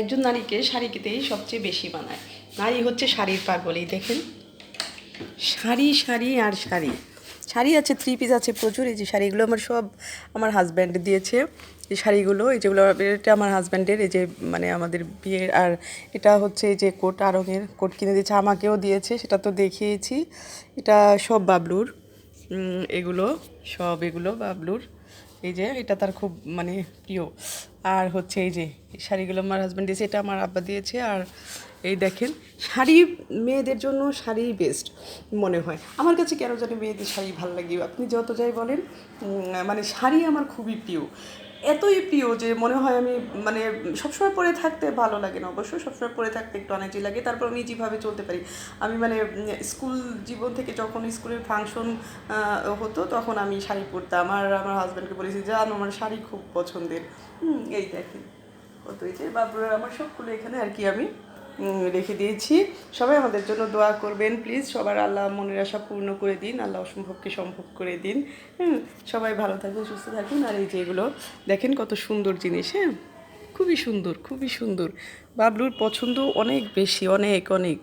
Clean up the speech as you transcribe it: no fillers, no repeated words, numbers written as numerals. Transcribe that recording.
একজন নারীকে শাড়ি কিনতেই সবচেয়ে বেশি মানায়। নারী হচ্ছে শাড়ির পাগল। এই দেখেন, শাড়ি শাড়ি আর শাড়ি। শাড়ি আছে, থ্রি পিস আছে প্রচুর। এই যে শাড়িগুলো আমার সব আমার হাজব্যান্ড দিয়েছে। এই শাড়িগুলো, এই যেগুলো, এটা আমার হাজব্যান্ডের, এই যে মানে আমাদের বিয়ের। আর এটা হচ্ছে এই যে কোট, আরঙের কোট কিনে দিয়েছে, আমাকেও দিয়েছে, সেটা তো দেখিয়েছি। এটা সব বাবলুর, এগুলো সব, এগুলো বাবলুর। এই যে এটা তার খুব মানে প্রিয়। আর হচ্ছে এই যে শাড়িগুলো আমার হাজব্যান্ড দিয়েছে, এটা আমার আব্বা দিয়েছে। আর এই দেখেন, শাড়ি মেয়েদের জন্য শাড়ি বেস্ট মনে হয় আমার কাছে। কেন জানি মেয়েদের শাড়ি ভালো লাগে, আপনি যত যাই বলেন, মানে শাড়ি আমার খুবই প্রিয়। এতই প্রিয় যে মনে হয় আমি মানে সবসময় পরে থাকতে ভালো লাগে না, অবশ্যই সবসময় পরে থাকতে একটু অনেকই লাগে, তারপর আমি যেভাবে চলতে পারি। আমি মানে স্কুল জীবন থেকে যখন স্কুলের ফাংশন হতো তখন আমি শাড়ি পরতাম। আর আমার হাজব্যান্ডকে বলেছি, জানো আমার শাড়ি খুব পছন্দের। এই দেখেন কত, এই যে বাবুরা আমার সবগুলো এখানে আর কি আমি রেখে দিয়েছি। সবাই আমাদের জন্য দোয়া করবেন প্লিজ। সবার আল্লাহ মনের আশা পূর্ণ করে দিন, আল্লাহ অসম্ভবকে সম্ভব করে দিন। সবাই ভালো থাকুন, সুস্থ থাকুন। আর এই যে এগুলো দেখেন কত সুন্দর জিনিস। হ্যাঁ, খুবই সুন্দর, খুবই সুন্দর। বাবলুর পছন্দ অনেক বেশি, অনেক অনেক।